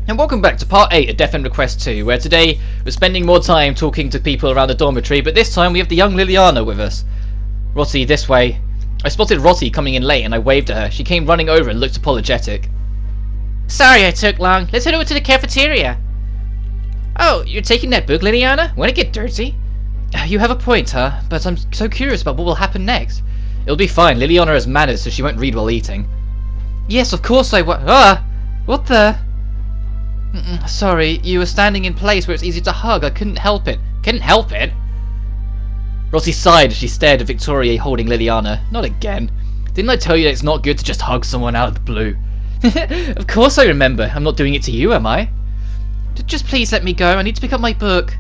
And welcome back to part 8 of Death End Request 2, where today we're spending more time talking to people around the dormitory, but this time we have the young Liliana with us. Rotty, this way. I spotted Rotty coming in late and I waved at her. She came running over and looked apologetic. Sorry I took long. Let's head over to the cafeteria. Oh, you're taking that book, Liliana? Wanna get dirty? You have a point, huh? But I'm so curious about what will happen next. It'll be fine. Liliana has manners, so she won't read while eating. Yes, of course I won't. What the? Sorry, you were standing in place where it's easy to hug. I couldn't help it. Couldn't help it? Rossi sighed as she stared at Victoria holding Liliana. Not again. Didn't I tell you that it's not good to just hug someone out of the blue? Of course I remember. I'm not doing it to you, am I? Just please let me go. I need to pick up my book.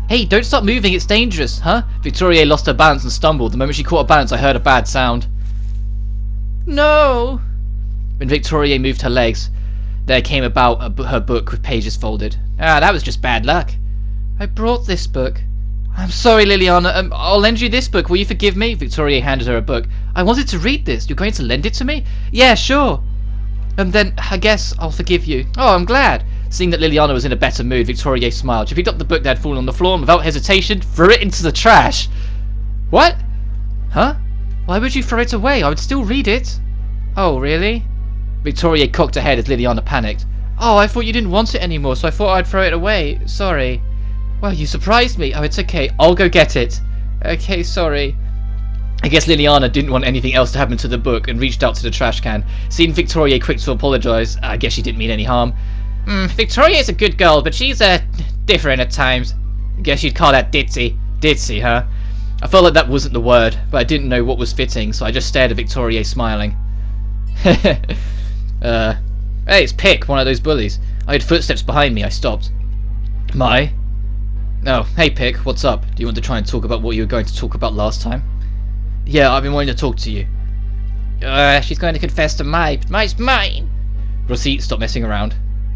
Hey, don't stop moving. It's dangerous, huh? Victoria lost her balance and stumbled. The moment she caught her balance, I heard a bad sound. No. When Victoria moved her legs, there came about her book with pages folded. That was just bad luck. I brought this book. I'm sorry, Liliana. I'll lend you this book. Will you forgive me? Victoria handed her a book. I wanted to read this. You're going to lend it to me? Yeah, sure. Then I guess I'll forgive you. Oh, I'm glad. Seeing that Liliana was in a better mood, Victoria smiled. She picked up the book that had fallen on the floor and without hesitation threw it into the trash. What? Huh? Why would you throw it away? I would still read it. Oh, really? Victoria cocked her head as Liliana panicked. Oh, I thought you didn't want it anymore, so I thought I'd throw it away. Sorry. Well, you surprised me. Oh, it's okay. I'll go get it. Okay, sorry. I guess Liliana didn't want anything else to happen to the book and reached out to the trash can. Seeing Victoria quick to apologise, I guess she didn't mean any harm. Victoria's a good girl, but she's different at times. Guess you'd call that ditzy. Ditzy, huh? I felt like that wasn't the word, but I didn't know what was fitting, so I just stared at Victoria smiling. Hey, it's Pick, one of those bullies. I heard footsteps behind me. I stopped. My? Oh, hey Pick, what's up? Do you want to try and talk about what you were going to talk about last time? Yeah, I've been wanting to talk to you. She's going to confess to Mai. Mai's mine. Rossi, stop messing around.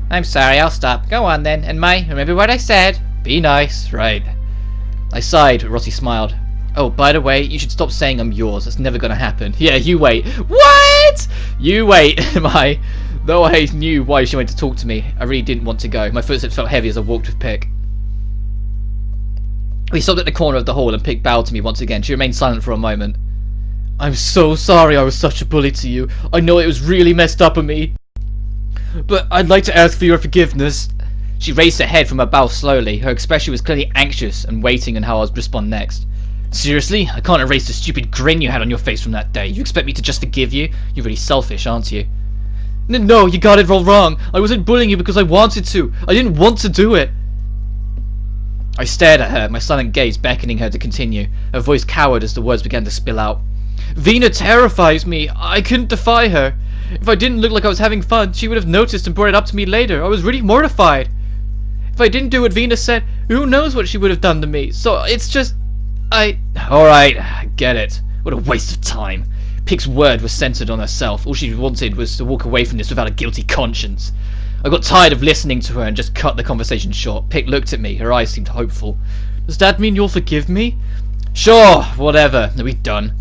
I'm sorry, I'll stop. Go on then. And Mai, remember what I said. Be nice, right. I sighed, but Rossi smiled. Oh, by the way, you should stop saying I'm yours. That's never gonna happen. Yeah, you wait. What? You wait, Mai. Though I knew why she went to talk to me, I really didn't want to go. My footsteps felt heavy as I walked with Pick. We stopped at the corner of the hall and Pick bowed to me once again. She remained silent for a moment. I'm so sorry I was such a bully to you. I know it was really messed up of me. But I'd like to ask for your forgiveness. She raised her head from her bow slowly. Her expression was clearly anxious and waiting on how I would respond next. Seriously? I can't erase the stupid grin you had on your face from that day. You expect me to just forgive you? You're really selfish, aren't you? No, you got it all wrong. I wasn't bullying you because I wanted to. I didn't want to do it. I stared at her, my silent gaze beckoning her to continue. Her voice cowered as the words began to spill out. Vina terrifies me. I couldn't defy her. If I didn't look like I was having fun, she would have noticed and brought it up to me later. I was really mortified. If I didn't do what Vina said, who knows what she would have done to me. So it's just... Alright, I get it. What a waste of time. Pick's word was centered on herself. All she wanted was to walk away from this without a guilty conscience. I got tired of listening to her and just cut the conversation short. Pick looked at me. Her eyes seemed hopeful. Does that mean you'll forgive me? Sure, whatever. Are we done?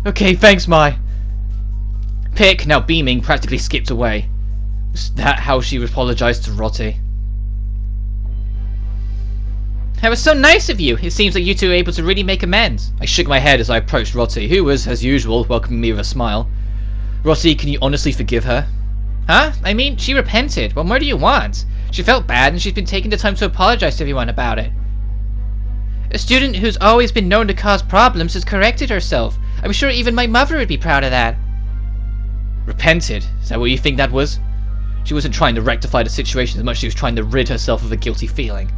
Okay, thanks, Mai. Pick, now beaming, practically skipped away. Was that how she apologized to Rotty? That was so nice of you. It seems like you two were able to really make amends. I shook my head as I approached Rotty, who was, as usual, welcoming me with a smile. Rotty, can you honestly forgive her? Huh? I mean, she repented. What more do you want? She felt bad and she's been taking the time to apologize to everyone about it. A student who's always been known to cause problems has corrected herself. I'm sure even my mother would be proud of that. Repented? Is that what you think that was? She wasn't trying to rectify the situation as much as she was trying to rid herself of a guilty feeling.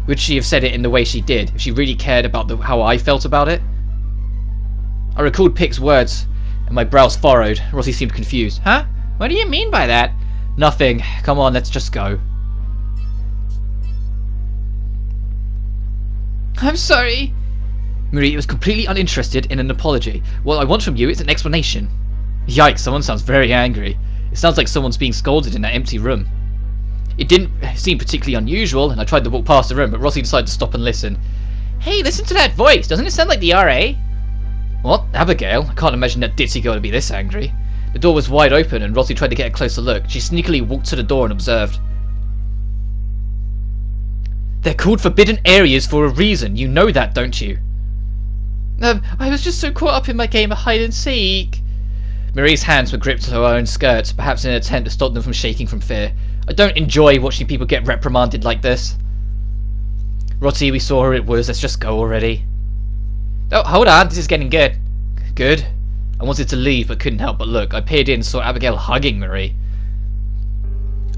Would she have said it in the way she did, if she really cared about how I felt about it? I recalled Pick's words, and my brows furrowed. Rossi seemed confused. Huh? What do you mean by that? Nothing. Come on, let's just go. I'm sorry. Marie was completely uninterested in an apology. What I want from you is an explanation. Yikes, someone sounds very angry. It sounds like someone's being scolded in that empty room. It didn't seem particularly unusual, and I tried to walk past the room, but Rossi decided to stop and listen. Hey, listen to that voice. Doesn't it sound like the RA? What? Abigail? I can't imagine that ditzy girl to be this angry. The door was wide open and Rossi tried to get a closer look. She sneakily walked to the door and observed. They're called forbidden areas for a reason. You know that, don't you? I was just so caught up in my game of hide and seek. Marie's hands were gripped to her own skirts, perhaps in an attempt to stop them from shaking from fear. I don't enjoy watching people get reprimanded like this. Rossi, we saw who it was. Let's just go already. Oh, hold on. This is getting good. Good? I wanted to leave but couldn't help but look. I peered in and saw Abigail hugging Marie.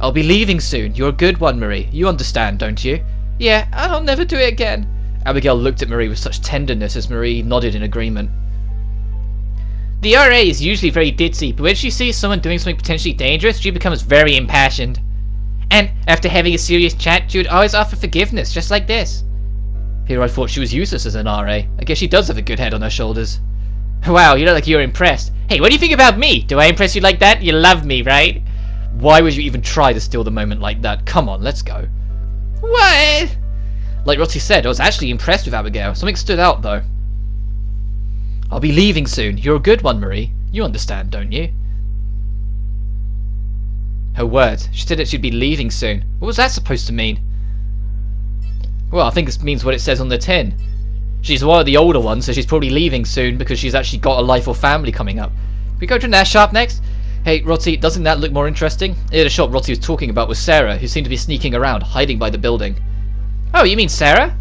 I'll be leaving soon. You're a good one, Marie. You understand, don't you? Yeah, I'll never do it again. Abigail looked at Marie with such tenderness as Marie nodded in agreement. The RA is usually very ditzy, but when she sees someone doing something potentially dangerous, she becomes very impassioned. And after having a serious chat, she would always offer forgiveness, just like this. Here I thought she was useless as an RA. I guess she does have a good head on her shoulders. Wow, you look like you're impressed. Hey, what do you think about me? Do I impress you like that? You love me, right? Why would you even try to steal the moment like that? Come on, let's go. What? Like Rossi said, I was actually impressed with Abigail. Something stood out, though. I'll be leaving soon. You're a good one, Marie. You understand, don't you? Her words. She said that she'd be leaving soon. What was that supposed to mean? Well, I think it means what it says on the tin. She's one of the older ones, so she's probably leaving soon because she's actually got a life or family coming up. We go to that shop next? Hey, Rossi, doesn't that look more interesting? Near the shop Rossi was talking about was Sarah, who seemed to be sneaking around, hiding by the building. Oh, you mean Sarah?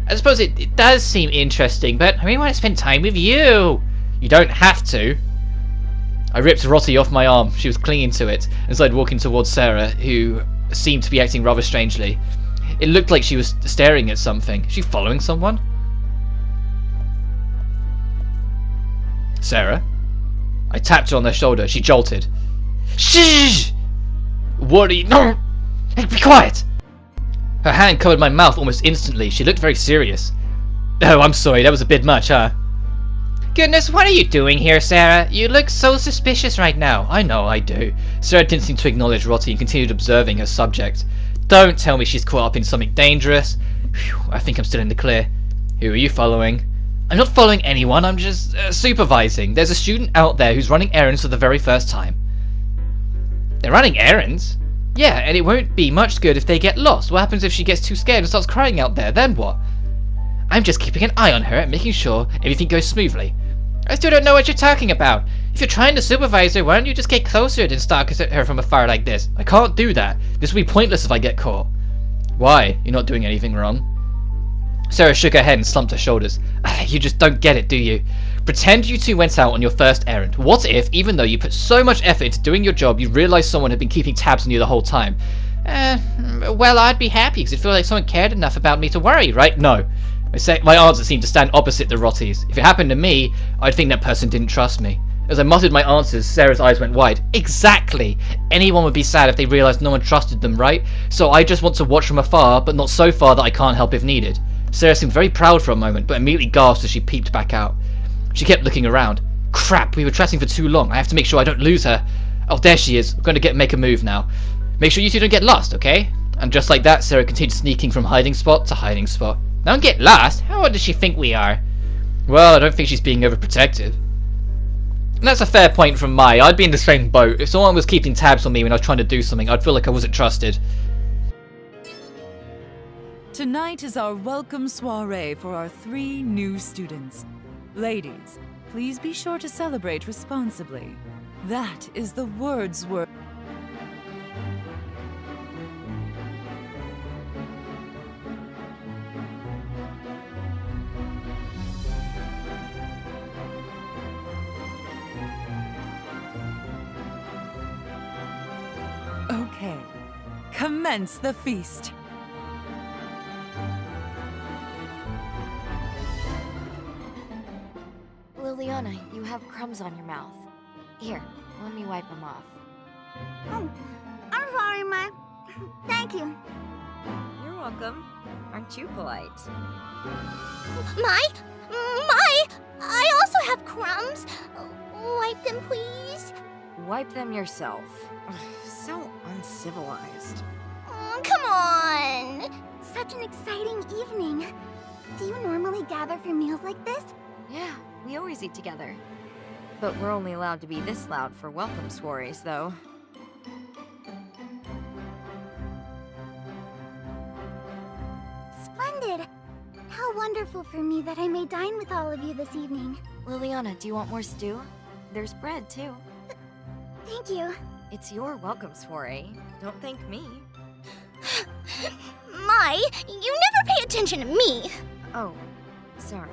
I suppose it does seem interesting, but I really want to spend time with you. You don't have to. I ripped Rossi off my arm. She was clinging to it, and started walking towards Sarah, who seemed to be acting rather strangely. It looked like she was staring at something. Is she following someone? Sarah? I tapped her on the shoulder. She jolted. Shh! What are you... No! Hey, be quiet! Her hand covered my mouth almost instantly. She looked very serious. Oh, I'm sorry. That was a bit much, huh? Goodness, what are you doing here, Sarah? You look so suspicious right now. I know, I do. Sarah didn't seem to acknowledge Rossi and continued observing her subject. Don't tell me she's caught up in something dangerous. Whew, I think I'm still in the clear. Who are you following? I'm not following anyone. I'm just supervising. There's a student out there who's running errands for the very first time. They're running errands? Yeah, and it won't be much good if they get lost. What happens if she gets too scared and starts crying out there? Then what? I'm just keeping an eye on her and making sure everything goes smoothly. I still don't know what you're talking about. If you're trying to supervise her, why don't you just get closer than stalk her from afar like this? I can't do that. This will be pointless if I get caught. Why? You're not doing anything wrong. Sarah shook her head and slumped her shoulders. You just don't get it, do you? Pretend you two went out on your first errand. What if, even though you put so much effort into doing your job, you realised someone had been keeping tabs on you the whole time? Well, I'd be happy because it feels like someone cared enough about me to worry, right? No. My answer seemed to stand opposite the Rossi's. If it happened to me, I'd think that person didn't trust me. As I muttered my answers, Sarah's eyes went wide. Exactly! Anyone would be sad if they realised no one trusted them, right? So I just want to watch from afar, but not so far that I can't help if needed. Sarah seemed very proud for a moment, but immediately gasped as she peeped back out. She kept looking around. Crap, we were chatting for too long. I have to make sure I don't lose her. Oh, there she is. I'm going to make a move now. Make sure you two don't get lost, okay? And just like that, Sarah continued sneaking from hiding spot to hiding spot. Don't get lost? How old does she think we are? Well, I don't think she's being overprotective. And that's a fair point from Mai. I'd be in the same boat. If someone was keeping tabs on me when I was trying to do something, I'd feel like I wasn't trusted. Tonight is our welcome soiree for our 3 new students. Ladies, please be sure to celebrate responsibly. That is the word's worth. Okay, commence the feast. Liliana, you have crumbs on your mouth. Here, let me wipe them off. Oh, I'm sorry, Ma. Thank you. You're welcome. Aren't you polite? My, I also have crumbs. Wipe them, please. Wipe them yourself. Ugh, so uncivilized. Come on. Such an exciting evening. Do you normally gather for meals like this? Yeah, we always eat together. But we're only allowed to be this loud for welcome soirees, though. Splendid! How wonderful for me that I may dine with all of you this evening. Liliana, do you want more stew? There's bread, too. Thank you. It's your welcome soiree. Don't thank me. Mai, you never pay attention to me! Oh, sorry.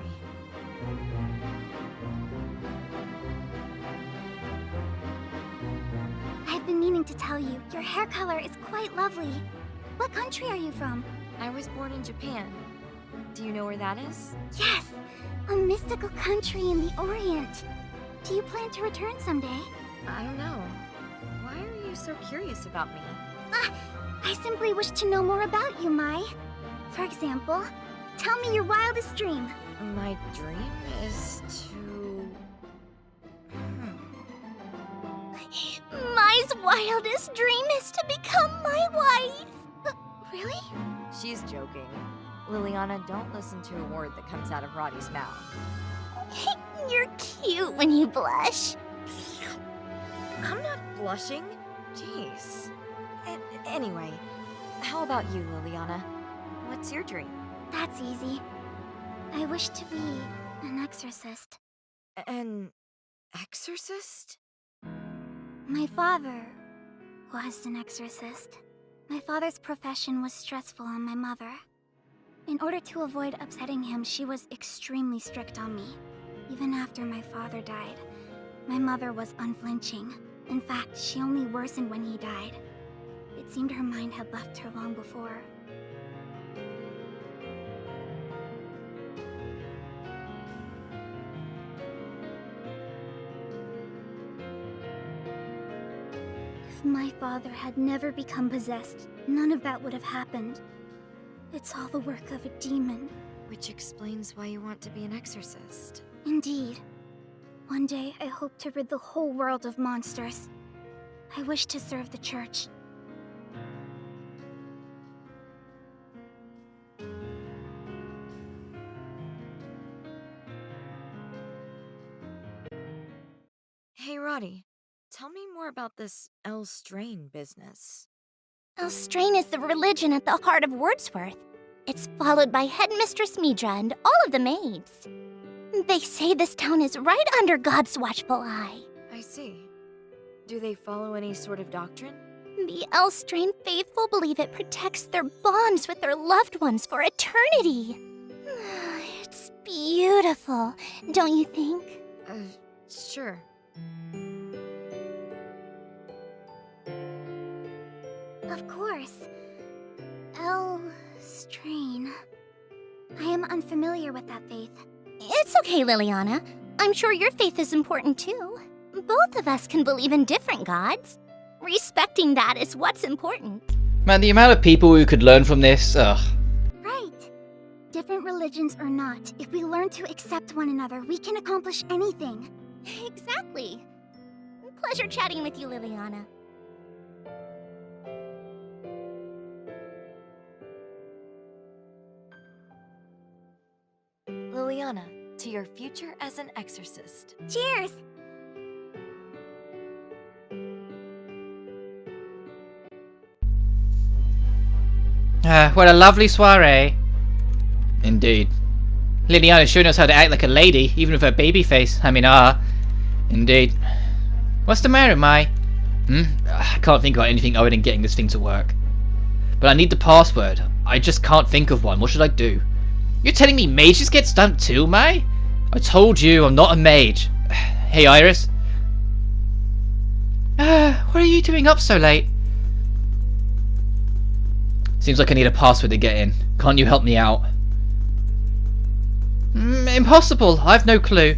I've been meaning to tell you, your hair color is quite lovely. What country are you from? I was born in Japan. Do you know where that is? Yes, a mystical country in the Orient. Do you plan to return someday? I don't know. Why are you so curious about me? I simply wish to know more about you, Mai. For example, tell me your wildest dream. My dream is to... Mai's wildest dream is to become my wife. Really? She's joking. Liliana, don't listen to a word that comes out of Roddy's mouth. You're cute when you blush. I'm not blushing. Jeez. Anyway, how about you, Liliana? What's your dream? That's easy. I wish to be an exorcist. An exorcist? My father was an exorcist. My father's profession was stressful on my mother. In order to avoid upsetting him, she was extremely strict on me. Even after my father died, my mother was unflinching. In fact, she only worsened when he died. It seemed her mind had left her long before. If my father had never become possessed, none of that would have happened. It's all the work of a demon. Which explains why you want to be an exorcist. Indeed. One day, I hope to rid the whole world of monsters. I wish to serve the church. Hey, Roddy. Tell me more about this L Strain business. Elstrain is the religion at the heart of Wordsworth. It's followed by Headmistress Midra and all of the maids. They say this town is right under God's watchful eye. I see. Do they follow any sort of doctrine? The Elstrain faithful believe it protects their bonds with their loved ones for eternity. It's beautiful, don't you think? Sure. Of course. Elstrain. I am unfamiliar with that faith. It's okay, Liliana. I'm sure your faith is important too. Both of us can believe in different gods. Respecting that is what's important. Man, the amount of people who could learn from this, ugh. Right. Different religions or not, if we learn to accept one another, we can accomplish anything. Exactly. Pleasure chatting with you, Liliana. Liliana, to your future as an exorcist. Cheers! What a lovely soiree. Indeed. Liliana's showing us how to act like a lady, even with her baby face. I mean, Indeed. What's the matter, Mai? I can't think about anything other than getting this thing to work. But I need the password. I just can't think of one. What should I do? You're telling me mages get stumped too, Mai? I told you, I'm not a mage. Hey, Iris. What are you doing up so late? Seems like I need a password to get in. Can't you help me out? Impossible. I've no clue.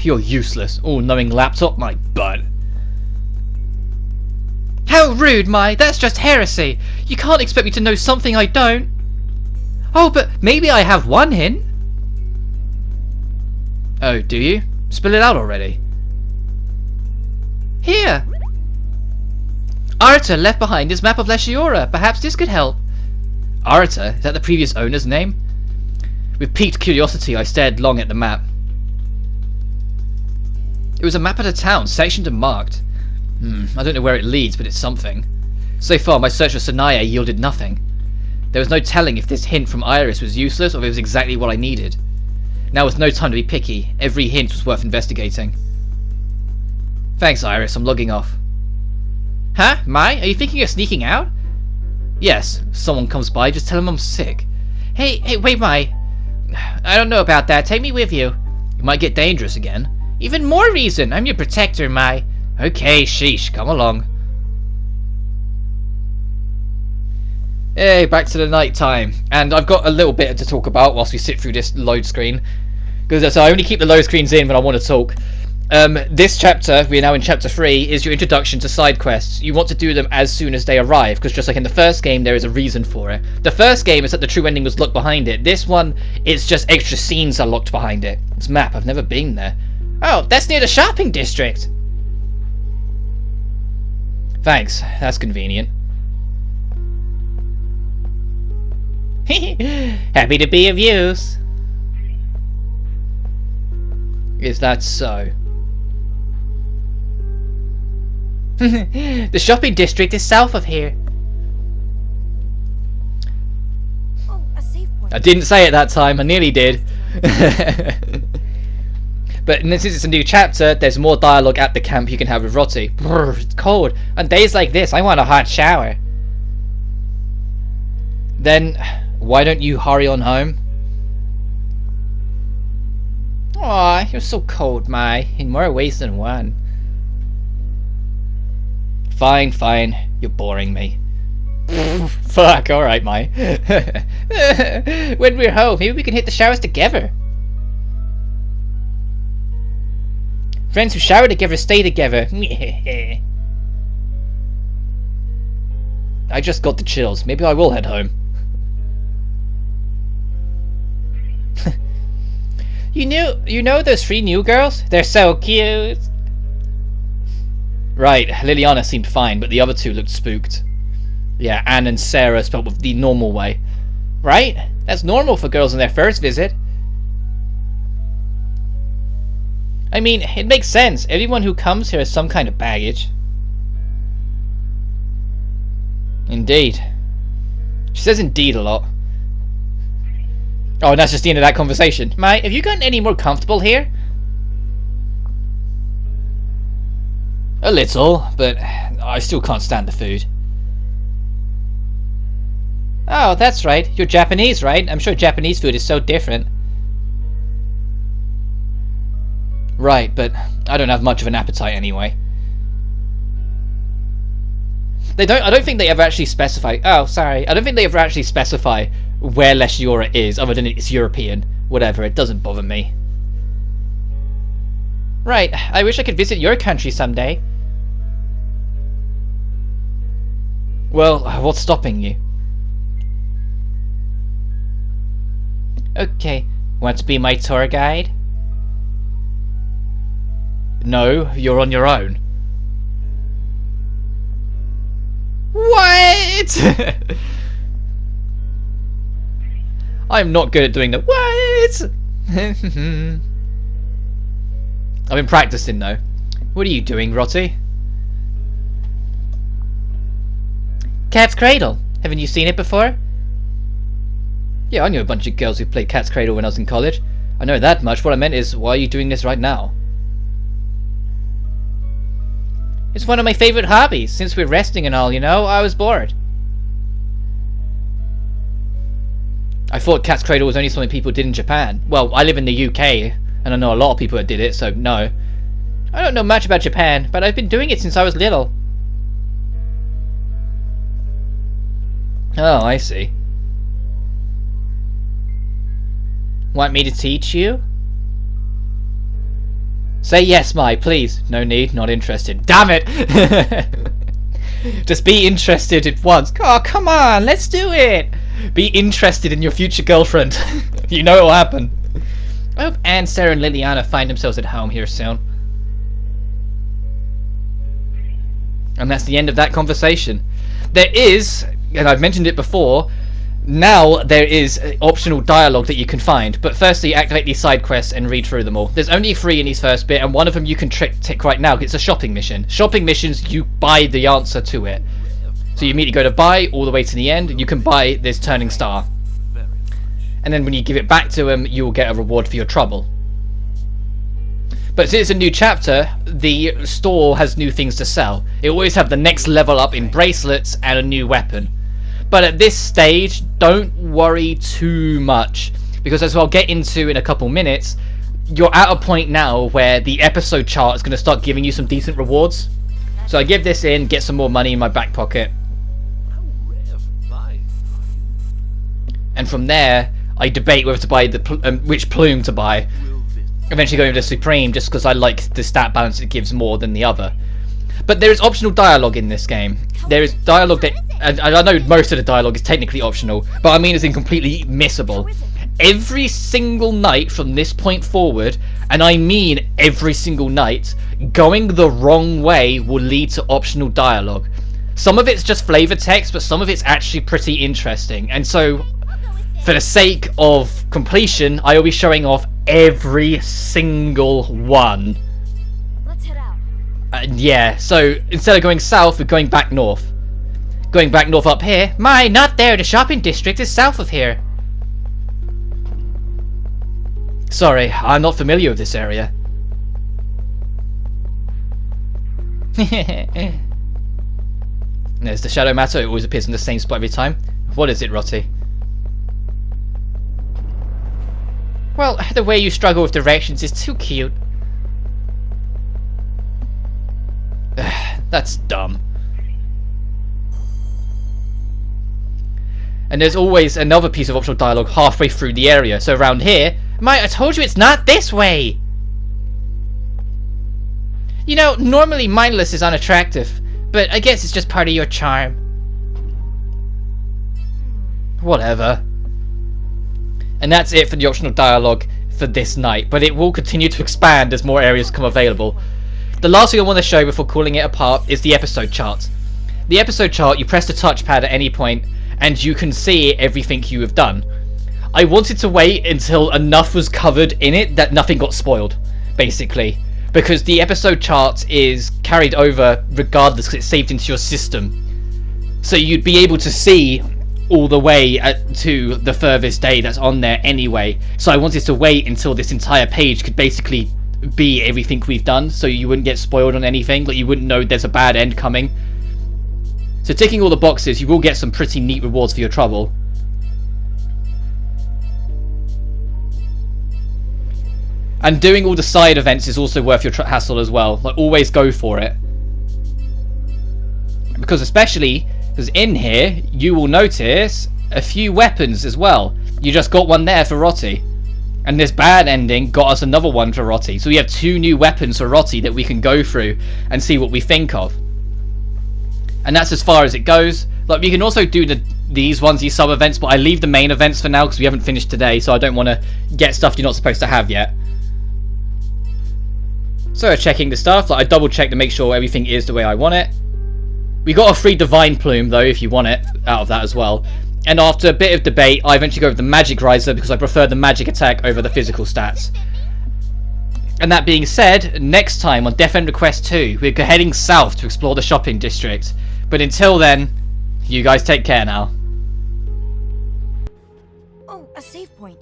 You're useless. All-knowing laptop, my butt. How rude, Mai. That's just heresy. You can't expect me to know something I don't. Oh, but maybe I have one hint. Oh, do you? Spill it out already. Here. Arata left behind his map of Leshiora. Perhaps this could help. Arata? Is that the previous owner's name? With piqued curiosity, I stared long at the map. It was a map of the town, sectioned and marked. I don't know where it leads, but it's something. So far, my search for Sanaya yielded nothing. There was no telling if this hint from Iris was useless or if it was exactly what I needed. Now was no time to be picky. Every hint was worth investigating. Thanks, Iris. I'm logging off. Huh? Mai? Are you thinking of sneaking out? Yes. If someone comes by, just tell them I'm sick. Hey, wait, Mai. I don't know about that. Take me with you. It might get dangerous again. Even more reason. I'm your protector, Mai. Okay, sheesh. Come along. Hey, back to the night time. And I've got a little bit to talk about whilst we sit through this load screen. Because I only keep the load screens in when I want to talk. This chapter, we're now in chapter 3, is your introduction to side quests. You want to do them as soon as they arrive, because just like in the first game, there is a reason for it. The first game is that the true ending was locked behind it. This one, it's just extra scenes are locked behind it. This map, I've never been there. Oh, that's near the shopping district. Thanks, that's convenient. Happy to be of use. Is that so? The shopping district is south of here. Oh, a save point. I didn't say it that time, I nearly did. But since it's a new chapter, there's more dialogue at the camp you can have with Roti. Brr, it's cold. On days like this, I want a hot shower. Then, why don't you hurry on home? Aw, you're so cold, Mai, in more ways than one. Fine, fine. You're boring me. Fuck, alright, Mai. When we're home, maybe we can hit the showers together. Friends who shower together stay together. I just got the chills. Maybe I will head home. You know those 3 new girls? They're so cute. Right, Liliana seemed fine, but the other 2 looked spooked. Yeah, Anne and Sarah spelled with the normal way. Right? That's normal for girls on their first visit. I mean, it makes sense. Everyone who comes here has some kind of baggage. Indeed. She says indeed a lot. Oh, and that's just the end of that conversation. Mai, have you gotten any more comfortable here? A little, but I still can't stand the food. Oh, that's right. You're Japanese, right? I'm sure Japanese food is so different. Right, but I don't have much of an appetite anyway. I don't think they ever actually specify. Oh, sorry. I don't think they ever actually specify where Les Yura is, other than it's European. Whatever, it doesn't bother me. Right. I wish I could visit your country someday. Well, what's stopping you? Okay. Want to be my tour guide? No, you're on your own. What? I'm not good at doing the what? I've been practicing though. What are you doing, Roti? Cat's Cradle. Haven't you seen it before? Yeah, I knew a bunch of girls who played Cat's Cradle when I was in college. I know that much. What I meant is, why are you doing this right now? It's one of my favorite hobbies. Since we're resting and all, you know, I was bored. I thought Cat's Cradle was only something people did in Japan. Well, I live in the UK, and I know a lot of people that did it, so no. I don't know much about Japan, but I've been doing it since I was little. Oh, I see. Want me to teach you? Say yes, Mai, please. No need, not interested. Damn it! Just be interested at once. Oh, come on, let's do it! Be interested in your future girlfriend. You know what'll happen. I hope Anne, Sarah, and Liliana find themselves at home here soon. And that's the end of that conversation. There is, and I've mentioned it before, Now there is optional dialogue that you can find, but firstly activate these side quests and read through them all. There's only 3 in these first bit, and one of them you can tick right now. It's a shopping mission. Shopping missions, you buy the answer to it. So you immediately go to buy all the way to the end. You can buy this turning star, and then when you give it back to him, you will get a reward for your trouble. But since it's a new chapter, the store has new things to sell. It always have the next level up in bracelets and a new weapon. But at this stage, don't worry too much, because as I'll get into in a couple minutes, you're at a point now where the episode chart is going to start giving you some decent rewards. So I give this in, get some more money in my back pocket, and from there I debate whether to buy which plume to buy. Eventually going to Supreme, just because I like the stat balance it gives more than the other. But there is optional dialogue in this game. There is dialogue that, and I know most of the dialogue is technically optional, but I mean it's completely missable. Every single night from this point forward, and I mean every single night, going the wrong way will lead to optional dialogue. Some of it's just flavor text, but some of it's actually pretty interesting. And so, for the sake of completion, I will be showing off every single one. Let's head out. Yeah, so instead of going south, we're going back north. Going back north up here. My, not there. The shopping district is south of here. Sorry, I'm not familiar with this area. There's the shadow matter. It always appears in the same spot every time. What is it, Rotty? Well, the way you struggle with directions is too cute. That's dumb. And there's always another piece of optional dialogue halfway through the area. So around here, I told you it's not this way! You know, normally mindless is unattractive, but I guess it's just part of your charm. whatever. And that's it for the optional dialogue for this night, but it will continue to expand as more areas come available. The last thing I want to show before calling it apart is the episode chart. The episode chart, you press the touchpad at any point and you can see everything you have done. I wanted to wait until enough was covered in it that nothing got spoiled, basically, because the episode chart is carried over regardless because it's saved into your system. So you'd be able to see all the way to the furthest day that's on there anyway. So I wanted to wait until this entire page could basically be everything we've done, so you wouldn't get spoiled on anything, like you wouldn't know there's a bad end coming. So ticking all the boxes, you will get some pretty neat rewards for your trouble. And doing all the side events is also worth your hassle as well. Like, always go for it. Because in here, you will notice a few weapons as well. You just got one there for Rotti. And this bad ending got us another one for Rotti. So we have 2 new weapons for Rotti that we can go through and see what we think of. And that's as far as it goes. Like, we can also do these sub-events, but I leave the main events for now because we haven't finished today, so I don't want to get stuff you're not supposed to have yet. So checking the stuff, like I double check to make sure everything is the way I want it. We got a free divine plume though if you want it out of that as well. And after a bit of debate, I eventually go with the magic riser because I prefer the magic attack over the physical stats. And that being said, next time on Death End Request 2, we're heading south to explore the shopping district. But until then, you guys take care now. Oh, a save point.